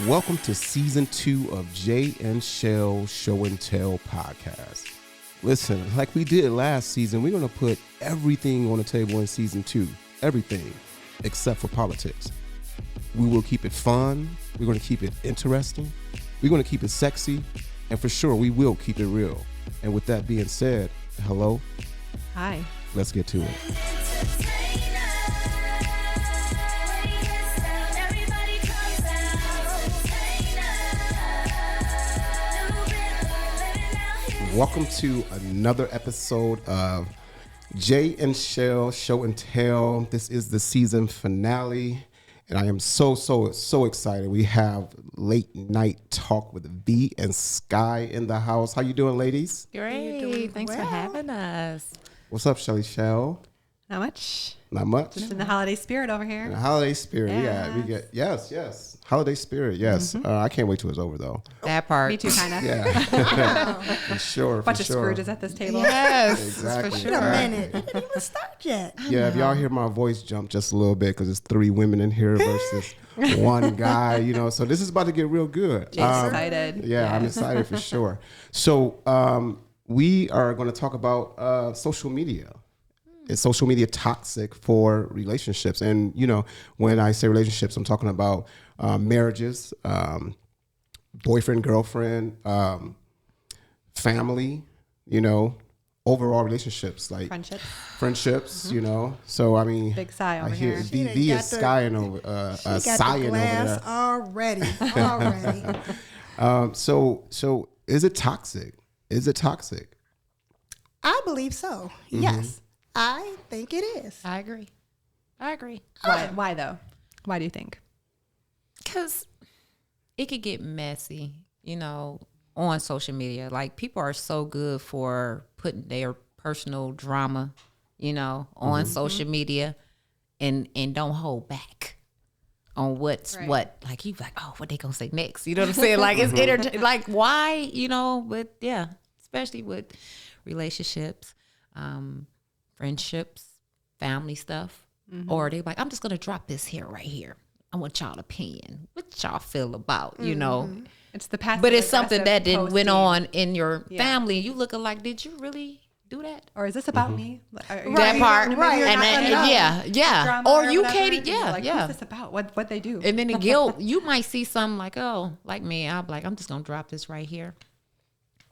Welcome to season 2 of Jay and Chelle Show and Tell podcast. Listen, like we did last season, we're going to put everything on the table in season 2. Everything except for politics. We will keep it fun. We're going to keep it interesting. We're going to keep it sexy. And for sure, we will keep it real. And with that being said, hello. Hi. Let's get to it. Welcome to another episode of Jay and Chelle Show and Tell. This is the season finale, and I am so excited. We have late night talk with V and Sky in the house. How you doing, ladies? Great. Thanks for having us. What's up, Shelly Chelle? Not much. Not much. Just in the holiday spirit over here. In the holiday spirit, yeah. We get yes. Holiday spirit, yes. I can't wait till it's over, though. That part. Me too, kind of. Yeah, for sure. Bunch of Scrooges at this table. Yes, Exactly. for Wait sure. a minute. It didn't even start yet. Yeah, if y'all hear my voice jump just a little bit because it's 3 women in here versus one guy, so this is about to get real good. Excited. Yeah, I'm excited for sure. So we are going to talk about social media. Is social media toxic for relationships? And, when I say relationships, I'm talking about marriages, boyfriend, girlfriend, family, overall relationships, like friendships, So, I mean, Big sigh over I hear here. V is sighing over, sighing over there. Already. So is it toxic? Is it toxic? I believe so. Yes. I think it is. I agree. Why though? Why do you think? Because it could get messy, on social media. Like, people are so good for putting their personal drama, on social media and don't hold back on what's Right. what. Like, you like, oh, what they gonna say next? You know what I'm saying? Like, it's like, why, but yeah, especially with relationships, friendships, family stuff. Or they like, I'm just gonna drop this here right here. I want y'all opinion. What y'all feel about, It's the past. But it's something that didn't went on in your Yeah. family. You looking like, did you really do that? Or is this about me? Are you- That part, right. you're and not then, gonna know. yeah. Drama Or you, whatever, Katie, and you're like, yeah. What's this about? What they do? And then the guilt, you might see something like, oh, like me, I'm like, I'm just gonna drop this right here.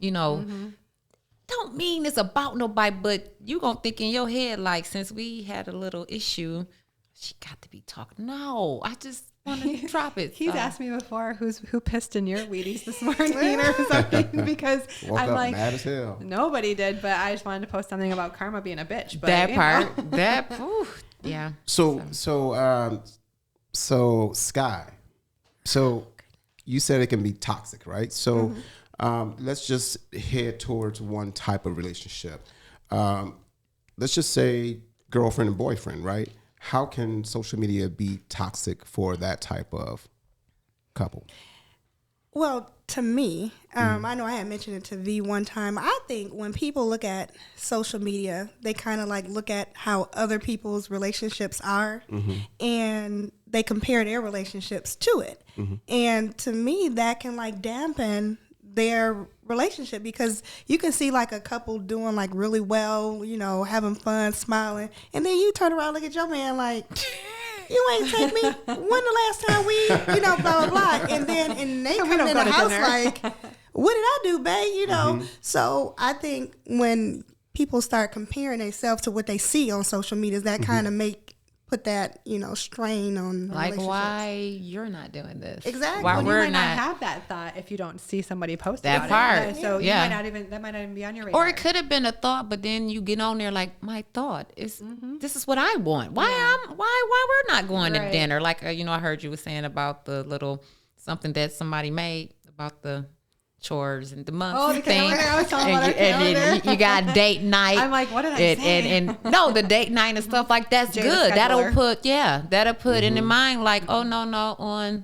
Don't mean it's about nobody, but you gonna think in your head, like, since we had a little issue, she got to be talking. No, I just want to drop it. He's asked me before who pissed in your Wheaties this morning or something because Woke I'm up like, mad as hell. nobody did, but I just wanted to post something about karma being a bitch. But, that you part, know. that, yeah. So Sky, so you said it can be toxic, right? So let's just head towards one type of relationship. Let's just say girlfriend and boyfriend, right? How can social media be toxic for that type of couple? Well, to me, I know I had mentioned it to V one time. I think when people look at social media, they kind of like look at how other people's relationships are and they compare their relationships to it. And to me, that can like dampen their relationship because you can see like a couple doing like really well, having fun, smiling, and then you turn around, look at your man like, you ain't take me. When the last time we, blah blah blah, and they come in the house like, what did I do, babe? So I think when people start comparing themselves to what they see on social media, that kind of put that strain on Like, relationships. why you're not doing this? Exactly. Why Well, we're you might not. not have that thought if you don't see somebody post That about part. it. So Yeah. that might not even be on your radar. Or it could have been a thought, but then you get on there like, my thought is this is what I want. Why we're not going to Right. dinner? Like I heard you were saying about the little something that somebody made about the chores and the monthly the thing. calendar. I was talking about our And then calendar. you got date night. I'm like, what did I say? And no, the date night and stuff like that's Jay the good. That'll scheduler. put in the mind like, oh no, on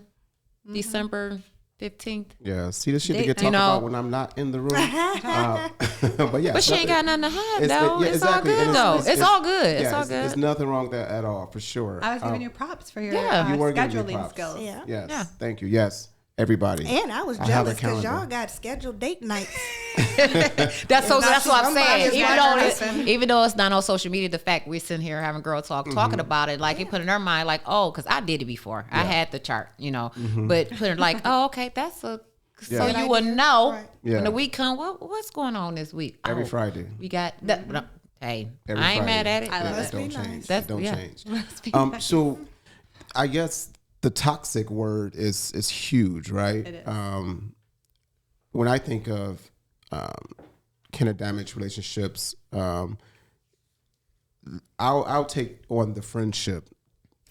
December 15th. Yeah, see the shit They- they get you talked know- about when I'm not in the room. But yeah, But she ain't got nothing to hide, It's- though. yeah, It's exactly. all good, And though. It's all good. It's Yeah, all good. There's nothing wrong with that at all, for sure. I was giving you props for your Yeah. You were giving me scheduling props. skills. Yeah. Yes, Yeah. thank you. Yes, everybody. And I was have a jealous because calendar. y'all got scheduled date nights. That's what I'm saying. Somebody's Even though it's not on social media, the fact we're sitting here having girl talk, talking about it, like it put in her mind, like, oh, because I did it before. I had the chart, but put it like, oh, okay, that's so Yeah. you will know Right. Yeah. when the week come. What's going on this week? Every Oh, Friday. we got that. Hey, Every I ain't Friday. mad at it. I love Must It don't be change. nice. That's- It don't yeah. change. So I guess the toxic word is huge, right? It is. When I think of kind of damaged relationships, I'll take on the friendship.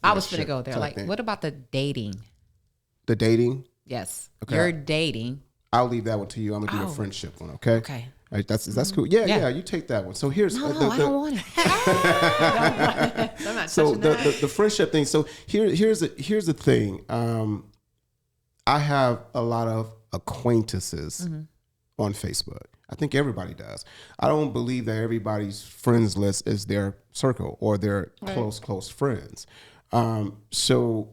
I was gonna relationship go there. type Like, thing. what about the dating? The dating. Yes, Okay. you're dating. I'll leave that one to you. I'm gonna do the friendship one. Okay. Okay. All right, that's cool. Yeah, Yeah. yeah. You take that one. So here's No, I don't want it. I'm not so touching that. the friendship thing. So here's the thing. I have a lot of acquaintances on Facebook. I think everybody does. I don't believe that everybody's friends list is their circle or their close friends. So,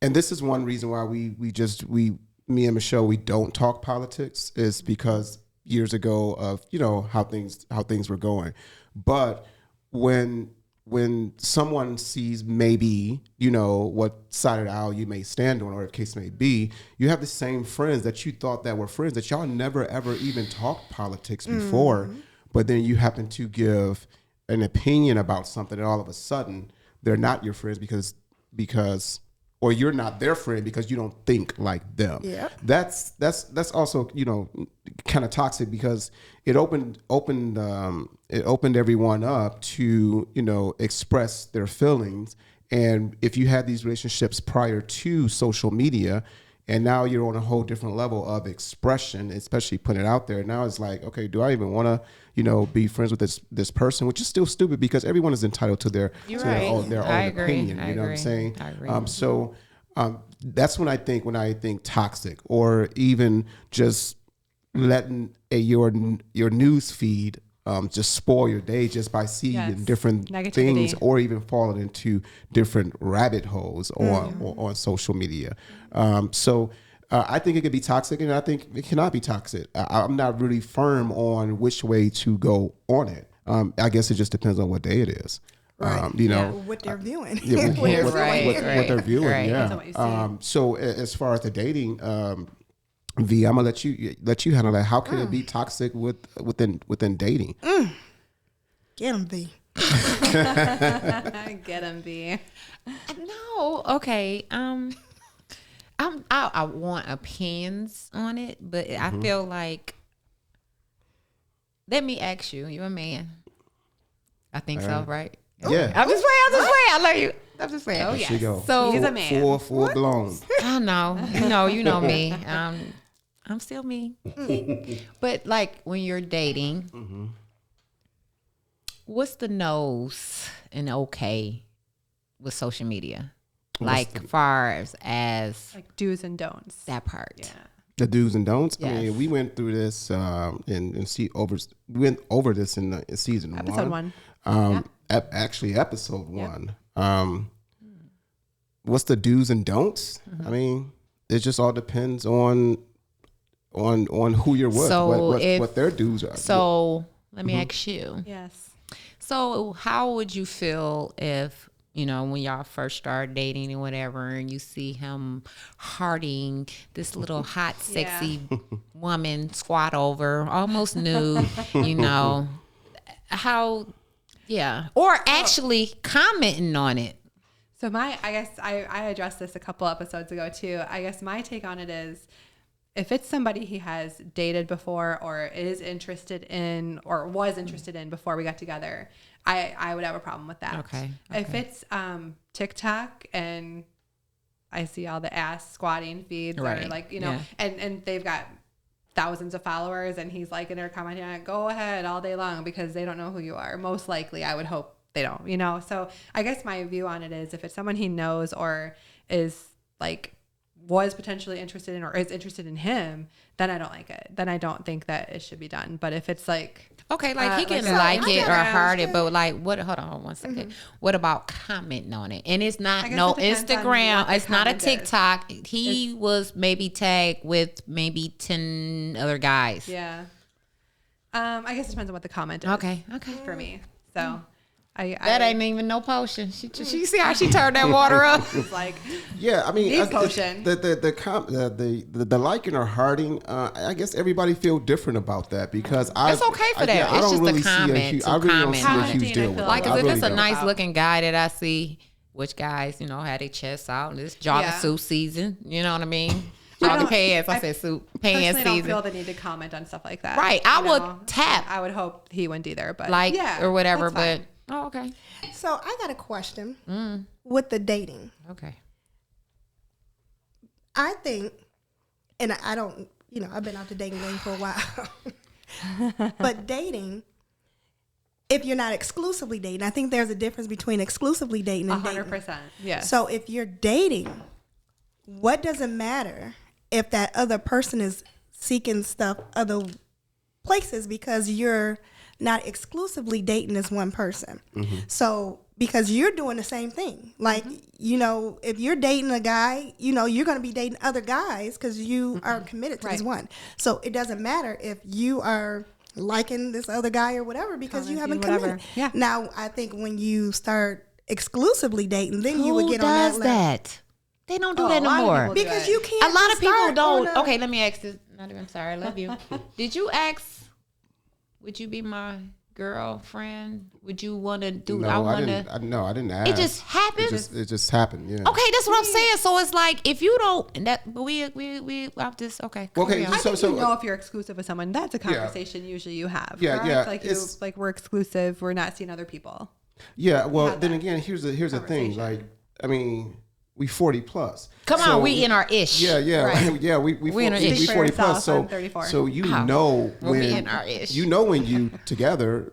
and this is one reason why me and Michelle, we don't talk politics is because years ago of how things were going. But when someone sees maybe what side of the aisle you may stand on, or the case may be, you have the same friends that you thought that were friends that y'all never ever even talked politics before, but then you happen to give an opinion about something, and all of a sudden they're not your friends because or you're not their friend because you don't think like them. Yep. That's also kind of toxic because it opened everyone up to express their feelings. And if you had these relationships prior to social media, and now you're on a whole different level of expression, especially putting it out there. Now it's like, okay, do I even want to be friends with this person? Which is still stupid because everyone is entitled to their their I own agree. opinion. I You know what I'm agree. saying? I agree. So that's when I think toxic, or even just letting your news feed just spoil your day just by seeing Yes. different Negativity. things, or even falling into different rabbit holes on social media. So I think it could be toxic, and I think it cannot be toxic. I'm not really firm on which way to go on it. I guess it just depends on what day it is. Right. What they're viewing. Yeah, What they're right, viewing. what they're viewing. right. Yeah. Depends on what you see. So as far as the dating, V, I'm gonna let you handle that. How can it be toxic within dating? Get them, V. Get him, B. No, okay. I want opinions on it, but I feel like. Let me ask you. You're a man. I think so, right? Yeah. I'm just playing. I love you. I'm just playing. Oh, There yes. she go. So- He's a man. Full blown. I know. You know me. I'm still me. But like when you're dating, what's the no's and okay with social media? Like far as Like do's and don'ts. that part. Yeah. The do's and don'ts. I Yes. mean, we went through this we went over this in season Episode 1. Actually, episode 1. What's the do's and don'ts? I mean, it just all depends on who you're with, So what their do's are. So let me ask you. Yes. So how would you feel if, when y'all first start dating and whatever, and you see him hearting this little hot, sexy woman squat over, almost nude, how, or actually commenting on it. So I guess I addressed this a couple episodes ago too. I guess my take on it is if it's somebody he has dated before or is interested in or was interested in before we got together, I would have a problem with that. Okay. If it's TikTok and I see all the ass squatting feeds or Right. like, Yeah. and they've got thousands of followers and he's liking or commenting on it, go ahead all day long because they don't know who you are. Most likely, I would hope they don't, So I guess my view on it is if it's someone he knows or is like was potentially interested in or is interested in him, then I don't like it. Then I don't think that it should be done. But if it's like, okay, like he can like like it or Instagram, heart it, but like what? Hold on 1 second. What about commenting on it? And it's not I guess no it depends on Instagram. what the It's not a comment is. TikTok. He was maybe tagged with maybe 10 other guys. yeah. I guess it depends on what the comment is. Okay. For me. So That ain't even no potion. She see how she turned that water up. It's like, Yeah, I mean, Need potion. the liking or hearting. I guess everybody feel different about that because It's okay for that. I It's don't just really the see a comment huge. to I really don't see a comment. huge deal with it. Like, I if really it's a don't. nice looking guy that I see, which guys, you know, had their chests out, and it's jogging Yeah. suit season. You know what I mean? I Jogging don't- pants. I I said suit personally pants don't season. feel the need to comment on stuff like that. Right. I would tap. I would hope he wouldn't either, but Like yeah, or whatever, that's but fine. okay. So I got a question with the dating. Okay. I think, and I don't, I've been out the dating game for a while, but dating, if you're not exclusively dating, I think there's a difference between exclusively dating and dating. 100%. Yes. So if you're dating, what does it matter if that other person is seeking stuff other places because you're not exclusively dating this one person? So because you're doing the same thing. Like, if you're dating a guy, you're going to be dating other guys because you are committed to this one. So it doesn't matter if you are liking this other guy or whatever because you haven't Commenting, committed. whatever. Yeah. Now, I think when you start exclusively dating, then you would Who get on that does level. that? They don't do Oh, that a no lot of more. people do Because it. you can't. A lot just of people start don't. on a- Okay, let me ask this. I'm sorry. I love you. Did you ask? Would you be my girlfriend? Would you want to do? No, I I want didn't. to. No, I didn't ask. It just happened. It just happened. Yeah. Okay, that's what I'm saying. So it's like if you don't, and that, but we, I'm just okay. Okay, carry on. I think So- you know if you're exclusive with someone. That's a conversation usually you have. Yeah, correct? yeah, Like it's- like we're exclusive. We're not seeing other people. Yeah. Well, Had then that again, here's the thing. conversation. Like, I mean, we 40 plus. Come So- on, we in our ish. Yeah, Right. yeah, we We in our ish. we Speak for 40 yourself, plus. So I'm 34. so you How? know Well, we when in our ish. you know when you together,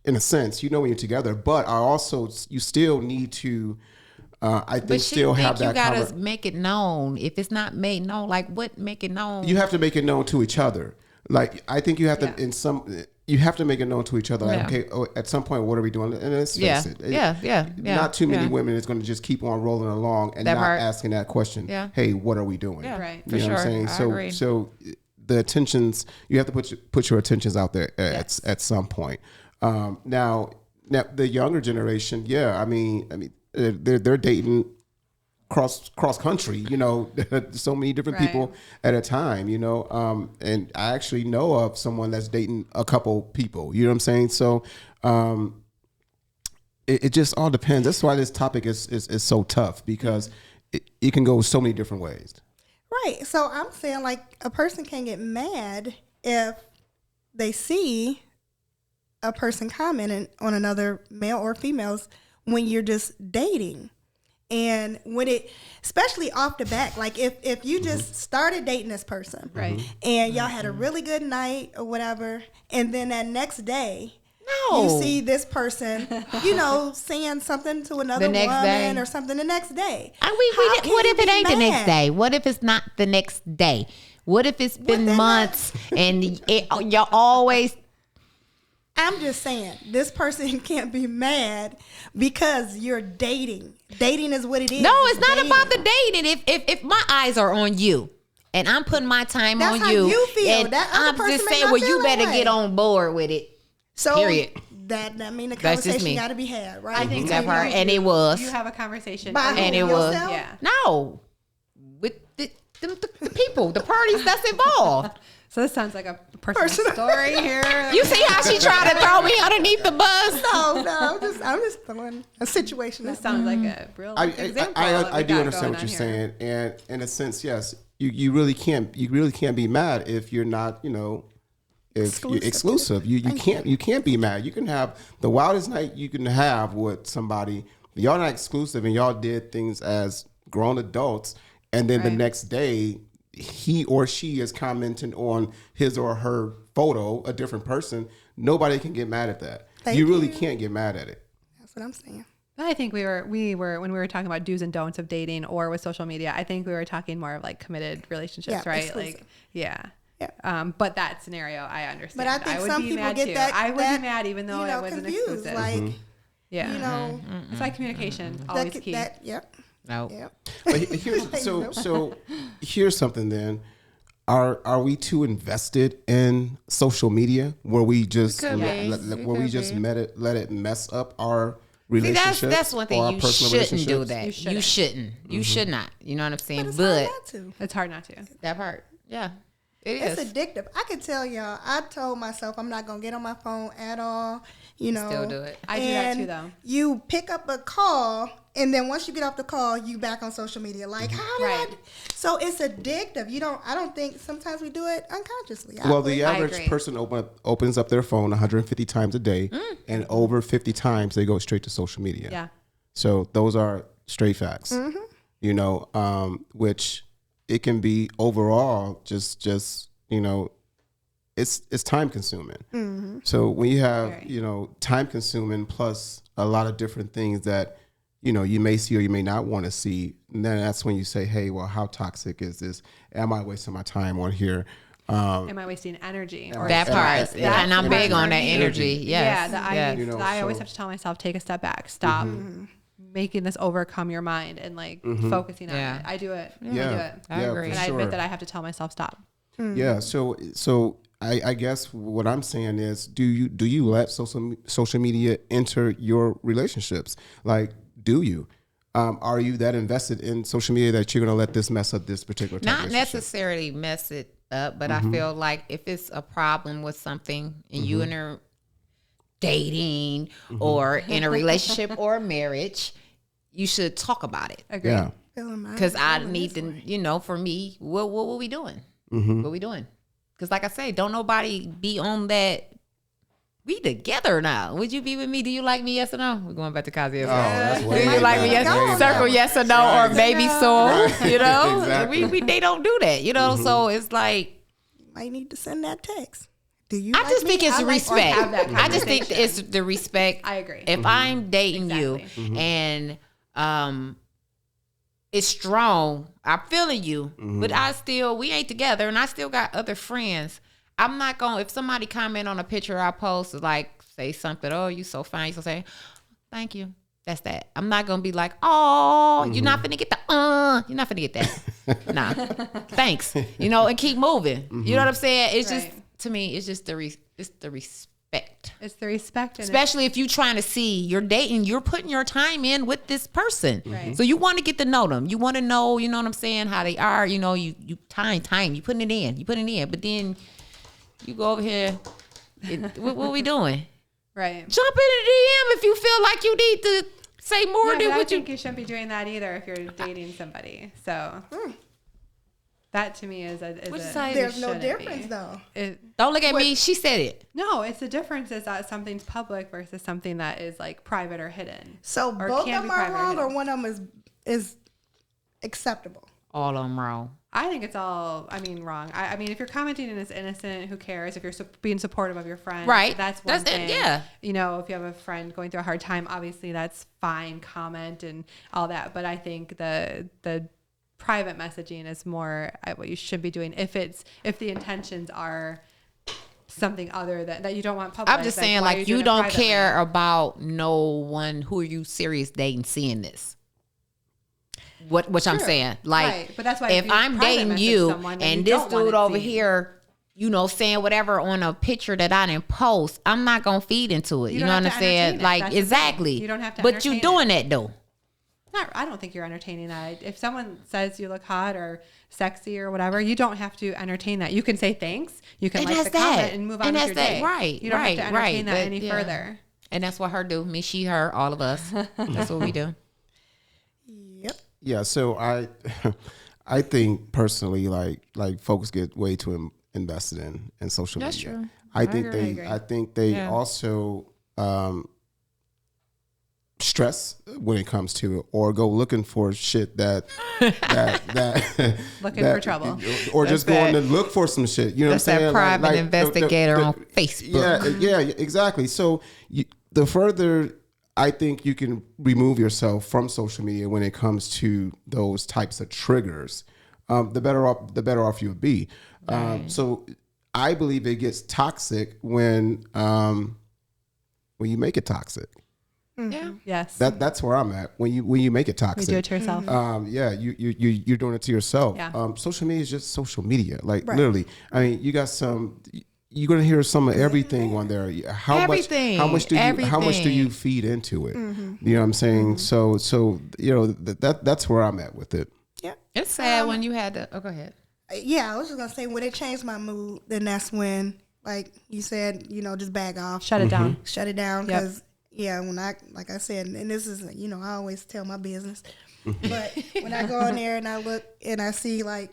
in a sense, you know when you're together. But you still need to. I think But she still think have you that. gotta make it known. If it's not made known, like what make it known? You have to make it known to each other. Like I think you have to Yeah. you have to make it known to each other. Like, Yeah. okay, at some point, what are we doing? And let's face Yeah. it. Yeah. Not too many yeah. women is going to just keep on rolling along and That not part. asking that question. Yeah. Hey, what are we doing? Yeah, Right. for You know sure. what I'm saying? I So agree. so the attentions you have to put your attentions out there at some point. Now the younger generation, yeah, I mean they're dating cross country, so many different Right. people at a time, and I actually know of someone that's dating a couple people, you know what I'm saying? So it just all depends. That's why this topic is so tough because it can go so many different ways. Right. So I'm saying like a person can get mad if they see a person commenting on another male or females when you're just dating. And when it, especially off the back, like if you just started dating this person, Right. and y'all had a really good night or whatever, and then that next day, No. you see this person, saying something to another The next woman day. or something the next day. And How can what you if it be ain't the next mad? day? What if it's not the next day? What if it's been then months and y'all always? I'm just saying, this person can't be mad because you're dating. Dating is what it is. No, it's not dating. about the dating. If my eyes are on you and I'm putting my time That's on how you, you feel. and That other I'm person just may saying, not well, feel you that better way. get on board with it. So Period. that mean the That's just conversation me. got to be had, right? I think That so. part, and it was. You have a conversation. By And who? it was. Yourself? Yeah. No, with the people, the parties that's involved. So this sounds like a personal story here. You see how she tried to throw me underneath the bus? No, I'm just throwing a situation. This out. sounds like a real I example. I do understand what you're saying, and in a sense, yes, you really can't be mad if you're not, if you're exclusive. You can't be mad. You can have the wildest night you can have with somebody. Y'all not exclusive, and y'all did things as grown adults, and then the Right. next day he or she is commenting on his or her photo, a different person. Nobody can get mad at that. Thank You really you. can't get mad at it. That's what I'm saying. But I think we were when we were talking about do's and don'ts of dating or with social media, I think we were talking more of like committed relationships, right? Exclusive. Like, yeah. Yeah. But that scenario, I understand. But I think would some be people mad get too. that. I would be mad even though it wasn't confused. exclusive. Like, yeah. you know, It's like communication, always key. Yep. No. Yep. But here's something then. Are we too invested in social media where we just Could be. where we just let it mess up our See, relationship? that's one thing or our you personal shouldn't do. relationships? That you shouldn't. You should not. You know what I'm saying? But it's hard not to. It's hard not to. that part, yeah, it It's is. addictive. I can tell y'all. I told myself I'm not gonna get on my phone at all. You know, Still do it. I do that too, And though. You pick up a call, and then once you get off the call, you back on social media. Like, how did Right. So it's addictive. I don't think sometimes we do it unconsciously. Well, the I average agree. person opens up their phone 150 times a day, and over 50 times they go straight to social media. Yeah. So those are straight facts. You know, which it can be overall just it's time consuming. So when you have Very. time consuming plus a lot of different things that you may see or you may not want to see, and then that's when you say, hey, well, how toxic is this? Am I wasting my time on here? Am I wasting energy? Or That part, stress? and I'm That's big what on that I need. energy. Yes. Yeah, yes. I always have to tell myself, take a step back, stop making this overcome your mind and like focusing on Yeah. it. I do it. Yeah, I do it. I agree. for And I sure. admit that I have to tell myself stop. Yeah. So I guess what I'm saying is, do you let social media enter your relationships? Like, do you? Are you that invested in social media that you're going to let this mess up this particular type Not of relationship? necessarily mess it up, but I feel like if it's a problem with something and you in a dating or in a relationship or a marriage, you should talk about it. Agreed. Yeah. Because I need to, for me, what we doing? What we doing? Because like I say, don't nobody be on that. We together now. Would you be with me? Do you like me? Yes or no? We're going back to Kazi. Oh, that's Do way you like me? back. Yes. Way Circle back. yes or no, or maybe so. You know, Exactly. we they don't do that. You know, so it's like might need to send that text. Do you? I like just me? think it's I like- respect. have that I just think conversation. it's the respect. I agree. If I'm dating Exactly. you and it's strong, I'm feeling you, but we ain't together, and I still got other friends. I'm not gonna, if somebody comment on a picture I post, like say something, oh, you so fine, so say, thank you. That's that. I'm not gonna be like, oh, you're not finna get you're not finna get that. Nah, thanks. And keep moving. You know what I'm saying? It's just, Right. to me, it's just the respect. It's the respect. And Especially if you're trying to see, you're dating, you're putting your time in with this person. Right. So you want to get to know them. You want to know, you know what I'm saying, how they are. You time, you putting it in. But then you go over here, what we doing? right. Jump in the DM if you feel like you need to say more Yeah, than but I what you. think you shouldn't be doing that either if you're dating somebody. So that to me is Which a side There's no shouldn't difference be. though. Don't look at me. She said it. No, it's the difference is that something's public versus something that is like private or hidden. So Or both can of be them are private or wrong, or hidden. one of them is acceptable. All of them wrong. I think it's all, wrong. I mean, if you're commenting and it's innocent, who cares? If you're being supportive of your friend, Right. That's one That's it, thing. yeah. If you have a friend going through a hard time, obviously that's fine, comment and all that. But I think the private messaging is more what you should be doing if the intentions are something other that you don't want public. I'm just saying, why are like, doing you it don't privately? care about no one who are you serious dating seeing this. Which I'm True. saying, like, Right. But that's why if you I'm private dating message you someone, then and you this don't want dude it over seen. here, saying whatever on a picture that I didn't post, I'm not gonna feed into it. You know don't what have I'm to saying? entertain it. Like, That's the thing. exactly. You don't have to But you entertain doing that though. I don't think you're entertaining that. If someone says you look hot or sexy or whatever, you don't have to entertain that. You can say thanks. You can And like the that's that. comment and move on And with that's your that. day. Right, You don't right, have to entertain right. that But, any yeah. further. And that's what her do. Me, she, her, all of us. That's what we do. Yep. Yeah. So I think personally, like folks get way too invested in social That's media. true. I think agree. I think they Yeah. also stress when it comes to it, or go looking for shit that Looking for trouble. or just going that- to look for some shit. You know That's what I'm that saying? private the- investigator on Facebook. Yeah, exactly. So the further I think you can remove yourself from social media when it comes to those types of triggers. The better off you'll be. So I believe it gets toxic when you make it toxic. Yeah. Yes. That's where I'm at. When you make it toxic, you do it to yourself. You're doing it to yourself. Yeah. Social media is just social media. Like literally, I mean, you got some. You're gonna hear some of everything on there. How much do you feed into it? You know what I'm saying? So that's where I'm at with it. Yeah. It's sad when you had to. Oh, go ahead. Yeah, I was just gonna say when it changed my mood, then that's when, like you said, just back off, Shut it down. shut it down, because when like I said, and this is I always tell my business, but when I go on there and I look and I see like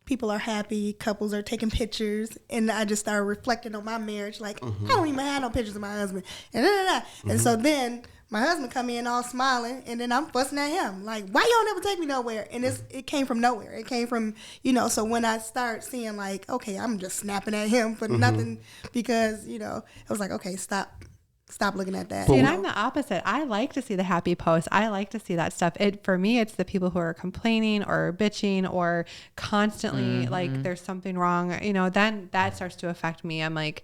people are happy, couples are taking pictures, and I just started reflecting on my marriage, like I don't even have no pictures of my husband, and so then my husband come in all smiling, and then I'm fussing at him like, why you don't ever take me nowhere? And it came from nowhere. It came from so when I start seeing like, okay, I'm just snapping at him for nothing, because I was like, okay, stop looking at that. See, and I'm the opposite. I like to see the happy posts. I like to see that stuff. For me, it's the people who are complaining or bitching or constantly like there's something wrong, then that starts to affect me. I'm like,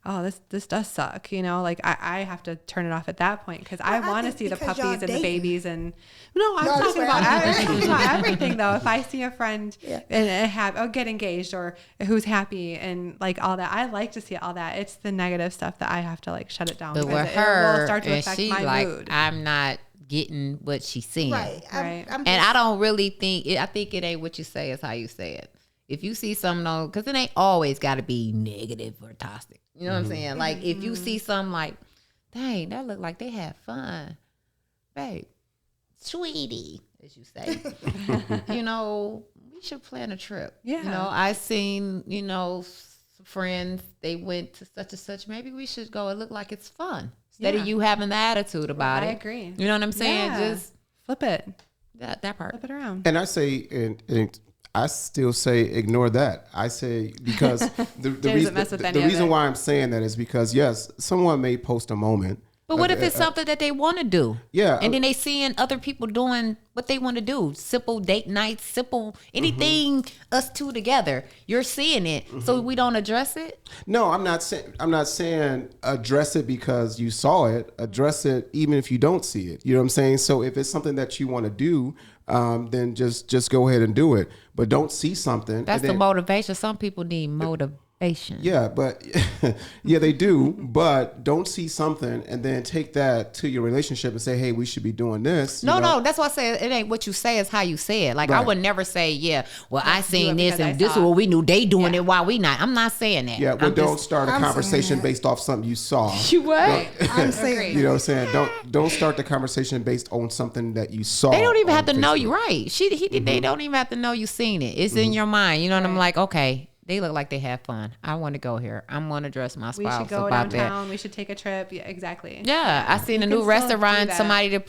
oh, this does suck, like I have to turn it off at that point, because I want to see the puppies and the babies, and I'm talking about everything though. If I see a friend and get engaged or who's happy and like all that, I like to see all that. It's the negative stuff that I have to like shut it down, But because with it will start to her, affect she my like, mood. I'm not getting what she's seeing. Right. Right. And I don't really think I think it ain't what you say, is how you say it. If you see something, because it ain't always got to be negative or toxic. You know what I'm saying? Like if you see something like, dang, that look like they had fun, babe, sweetie, as you say, we should plan a trip. Yeah. I seen, friends, they went to such and such. Maybe we should go. It look like it's fun. Instead of you having the attitude about it. I agree. You know what I'm saying? Yeah. Just flip it. that part. Flip it around. And I say, and I still say ignore that. I say, because the reason why I'm saying that is because, yes, someone may post a moment. But what if it's something that they want to do? Yeah. And then they seeing other people doing what they want to do. Simple date nights, simple anything, us two together. You're seeing it. So we don't address it? No, I'm not saying address it because you saw it. Address it even if you don't see it. You know what I'm saying? So if it's something that you want to do, then just go ahead and do it. But don't see something. That's the motivation. Some people need motivation. Yeah, but yeah, they do. But don't see something and then take that to your relationship and say, hey, we should be doing this. No, that's why I say it ain't what you say, is how you say it. Like I would never say, I seen this and this is what we knew. They doing it while we not. I'm not saying that. Yeah, but don't start a conversation based off something you saw. You what? I'm saying, you know what I'm saying? Don't start the conversation based on something that you saw. They don't even have to know you, right? They don't even have to know you seen it. It's in your mind. You know what I'm like? Okay. They look like they have fun. I want to go here. I'm going to dress my spouse We should go about downtown. that. We should take a trip. Yeah, exactly. Yeah, I seen a You new can still restaurant. do Somebody to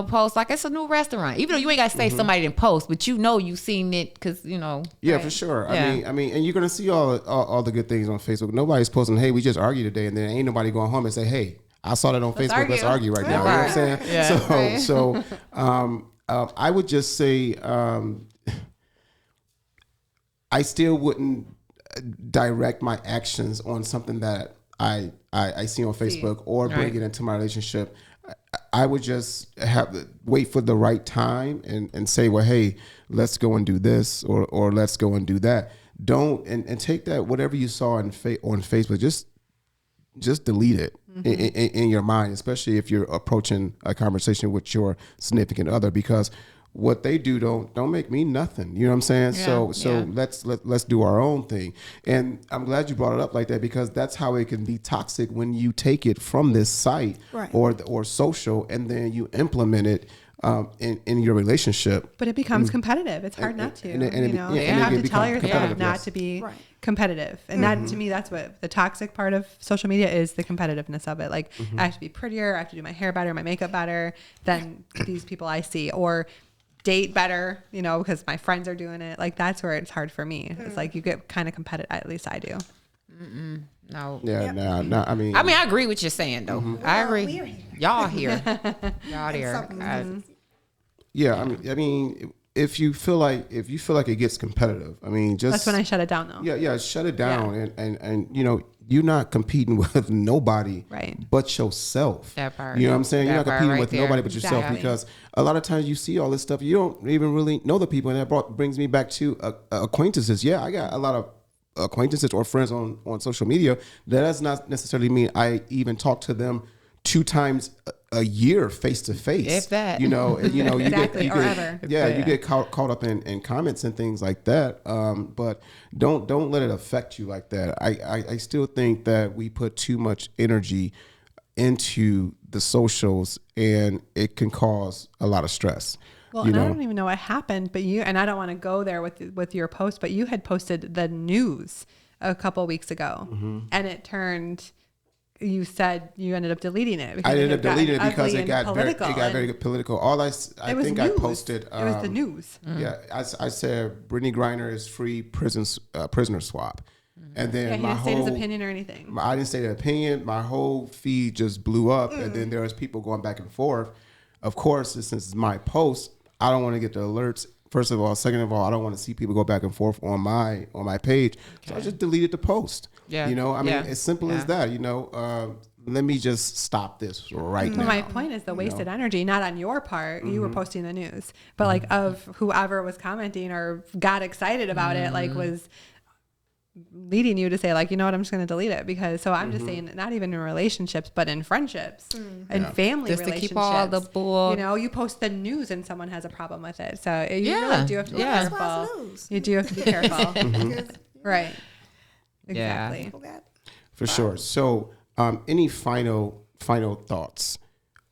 post like it's a new restaurant. Even though you ain't got to say somebody didn't post, but you seen it because Yeah, right. for sure. Yeah. I mean, and you're gonna see all the good things on Facebook. Nobody's posting, hey, we just argued today, and then ain't nobody going home and say, hey, I saw that on Facebook. Let's argue right now. You know what I'm saying? Yeah. So I would just say I still wouldn't direct my actions on something that I see on Facebook or bring it into my relationship. I would just wait for the right time and say, well, hey, let's go and do this or let's go and do that. Don't and take that whatever you saw on Facebook, just delete it in your mind, especially if you're approaching a conversation with your significant other, because what they do don't make me nothing. You know what I'm saying? Yeah, So let's do our own thing. And I'm glad you brought it up like that, because that's how it can be toxic when you take it from this site or social, and then you implement it in your relationship. But it becomes competitive. It's hard not to. You You have to tell yourself not to be competitive. And that, to me, that's what the toxic part of social media is, the competitiveness of it. Like, I have to be prettier. I have to do my hair better, my makeup better than these people I see. Or date better, because my friends are doing it. Like, that's where it's hard for me. It's like you get kind of competitive. At least I do. No. Yeah, Yep. nah. I mean, I agree with you saying though. I Well, agree. we're here. Y'all here. Y'all here. Something- yeah. I mean, if you feel like it gets competitive, I mean, just That's when I shut it down, though. yeah, shut it down, and you know, you're not competing with nobody, Right. but yourself. That part. You know what I'm saying? You're That not part competing right with there. nobody but yourself Exactly. because a lot of times you see all this stuff, you don't even really know the people, and that brings me back to acquaintances. Yeah, I got a lot of acquaintances or friends on social media. That does not necessarily mean I even talk to them 2 times a year face to face. If that. you know, you Exactly, get, or ever. yeah, you get caught up in comments and things like that. But don't let it affect you like that. I still think that we put too much energy into the socials, and it can cause a lot of stress. Well, you and know? I don't even know what happened, but you, and I don't want to go there with your post, but you had posted the news a couple weeks ago, and it turned. You said you ended up deleting it. I ended up had gotten deleting it because ugly it and got very political, political. All I it was think news. I posted. It was the news. Yeah, I said Brittany Griner is free prisoner swap, and then Yeah, he my didn't state his whole opinion or anything. I didn't say the opinion. My whole feed just blew up, and then there was people going back and forth. Of course, since it's my post, I don't want to get the alerts. First of all, second of all, I don't want to see people go back and forth on my page. So I just deleted the post. Yeah. You know, I mean, Yeah. as simple as that. You know, let me just stop this right Well, now. my point is the wasted energy, not on your part. You were posting the news, but like of whoever was commenting or got excited about it, like was leading you to say like, you know what, I'm just going to delete it because. So I'm just saying, not even in relationships, but in friendships and family Just to relationships. keep all the bull. You know, you post the news and someone has a problem with it, so you Yeah. really do have to be Yeah. That's why careful. it's news. You do have to be careful, Because right? Yeah. Exactly. people got For sure. So, any final thoughts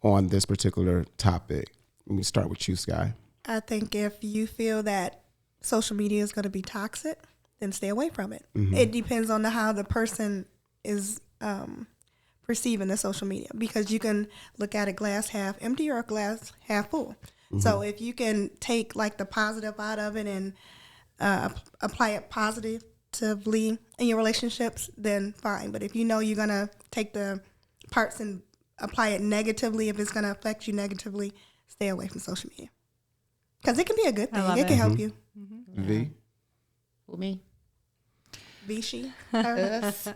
on this particular topic? Let me start with you, Sky. I think if you feel that social media is going to be toxic, then stay away from it. It depends on how the person is perceiving the social media, because you can look at a glass half empty or a glass half full. So if you can take like the positive out of it and apply it positively in your relationships, then fine. But if you know you're going to take the parts and apply it negatively, if it's going to affect you negatively, stay away from social media. Because it can be a good I thing. love It it. can help you. V. Who, me? Be she. Toxic.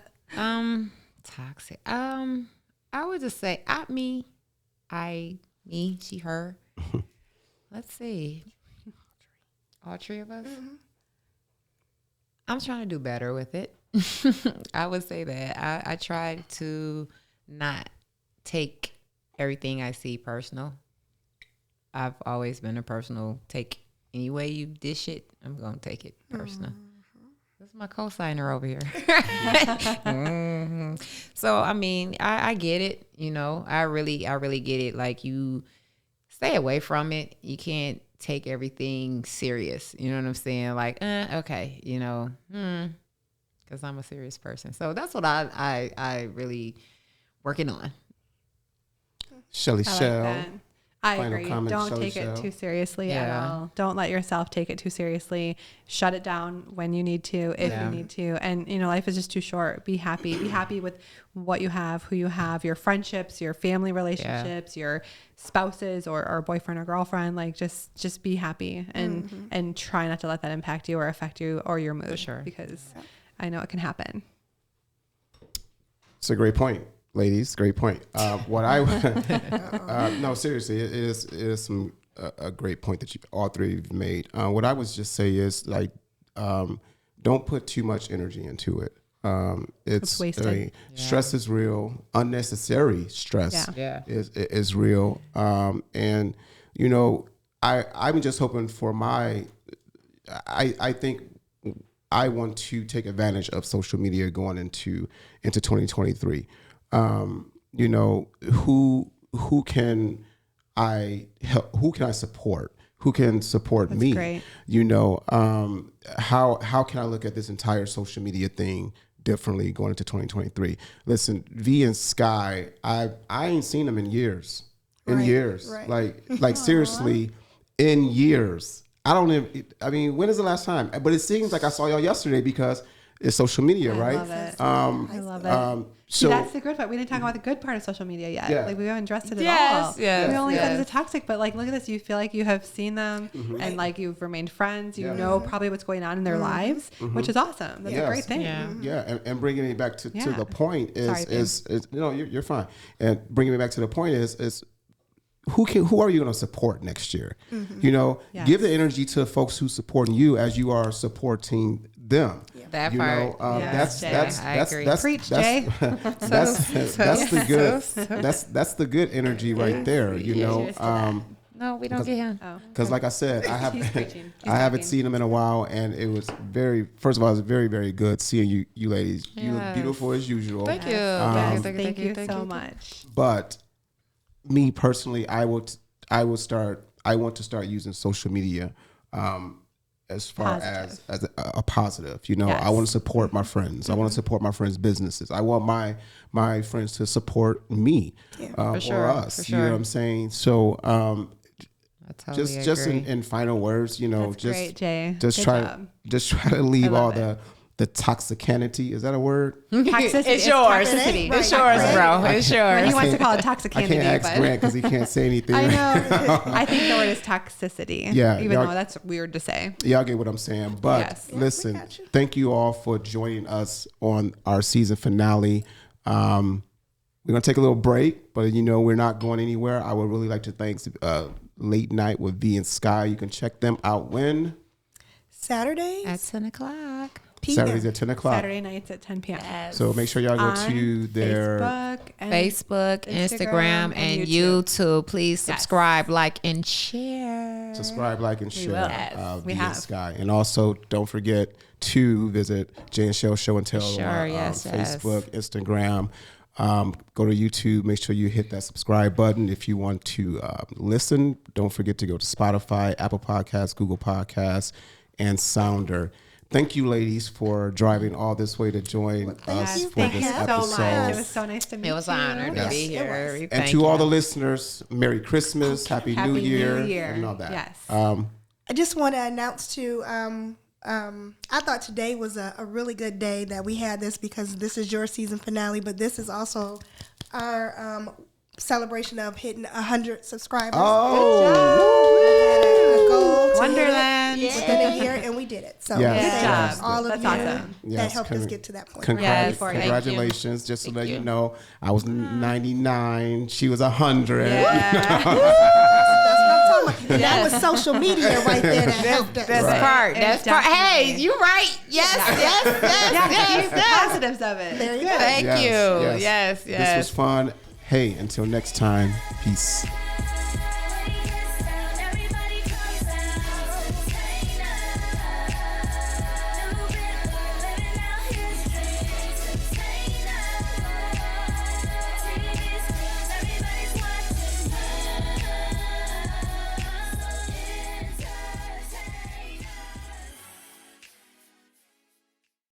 I would just say me, she, her. Let's see. All 3 of us. I'm trying to do better with it. I would say that. I try to not take everything I see personal. I've always been a personal take. Any way you dish it, I'm going to take it personal. That's my co-signer over here. So, I mean, I get it. You know, I really get it. Like, you stay away from it. You can't take everything serious. You know what I'm saying? Like, okay, you know, because I'm a serious person. So that's what I really working on. Shelly I like Chelle. that. I Final agree. comment, Don't Chelle, take it Chelle. too seriously at Yeah. all. Don't let yourself take it too seriously. Shut it down when you need to, if Yeah. you need to. And, you know, life is just too short. Be happy. Be happy with what you have, who you have, your friendships, your family relationships, your spouses or boyfriend or girlfriend. Like, just be happy and try not to let that impact you or affect you or your mood. For sure. Because I know it can happen. It's a great point, ladies. Great point. What I no, seriously, it is some a great point that you all 3 of you made. What I would just say is like, don't put too much energy into it. It's wasted. stress is real. Unnecessary stress Yeah. is real. And you know, I'm just hoping for I think I want to take advantage of social media going into 2023. You know, who can I help? Who can I support? Who can support That's me? great. You know, how can I look at this entire social media thing differently going into 2023? Listen, V and Sky, I ain't seen them in years. Right. Like seriously, in years. I don't even. I mean, when is the last time? But it seems like I saw y'all yesterday because is social media, right? love it. I love it. See, So that's the good part. We didn't talk about the good part of social media yet. Yeah. Like we haven't addressed it at Yes, all. yes, We only said yes. it's a toxic, but like look at this. You feel like you have seen them and like you've remained friends. You know probably what's going on in their lives, which is awesome. That's a Yes. great thing. Yeah. yeah, and bringing it back to Yeah. the point Sorry, is you know you're fine. And bringing it back to the point is who are you going to support next year? You know, Yes. give the energy to folks who supporting you as you are supporting them. That You part. know, Yes, Jay. I agree. Preach, Jay. that's the good that's the good energy right there. You know, Cheers to that. No, we don't get him. Oh. because like I said, I He's haven't preaching. He's I haven't talking. seen them in a while, and it was first of all, it was very, very good seeing you ladies. You look Yes. beautiful as usual. Thank you. Yes, Thank you. thank you so much. But me personally, I want to start using social media as far as a positive. You know, I Yes. want to support my friends. I want to support my friends' businesses. I want my friends to support me sure, or us. for You know sure. what I'm saying? So I totally just agree. in final words, you know, That's just great, Jay. just Good try job. to leave all love the toxicanity. Is that a word? Toxicity. It's yours. Toxicity. Right. It's yours, bro. It's When yours. he wants to can't- call it I toxicity, can't ask but Grant because he can't say anything. I know. I think the word is toxicity. Yeah, Even y'all- though that's weird to say. Y'all get what I'm saying. But Yes. Yeah, we listen, got you. thank you all for joining us on our season finale. We're going to take a little break, but you know, we're not going anywhere. I would really like to thank Late Night with V and Sky. You can check them out when? Saturdays, At 10 o'clock. PM. Saturdays at 10 o'clock. Saturday nights at 10 p.m. So make sure y'all go On to their Facebook, and Facebook, Instagram, and YouTube. Please subscribe, like, and share. subscribe, like, and share. will. We V and have. Sky. And also don't forget to visit Jay and Shell Show and Tell Sure, on yes, yes. Facebook, Instagram. Go to YouTube. Make sure you hit that subscribe button. If you want to listen, don't forget to go to Spotify, Apple Podcasts, Google Podcasts, and Sounder. Thank you, ladies, for driving all this way to join us you. for Thank this you so episode. much. It was so nice to meet you. It was an honor to Yes. be It here. was. We And thank to all you. the listeners, Merry Christmas, Happy New Year, and all that. Yes. I just want to announce to I thought today was a really good day that we had this because this is your season finale, but this is also our celebration of hitting 100 subscribers. Oh. We had a goal to Wonderland. hit it within a year, and we did it. So Yes. thank Good Yes. job. all of That's you awesome. Yes, that helped us get to that point. Yes, thank you. Congratulations. Just to Thank let you you. know, I was 99. She was 100. That's what I'm talking about. That was social media right there that helped us. That's Right. part. That's part. Hey, Definitely. you right. Yes, yes, yes, Yeah, yes, keep the yes. positives of it. There you go. Thank Yes, you. yes. Yes, This yes. was fun. Hey, until next time, peace.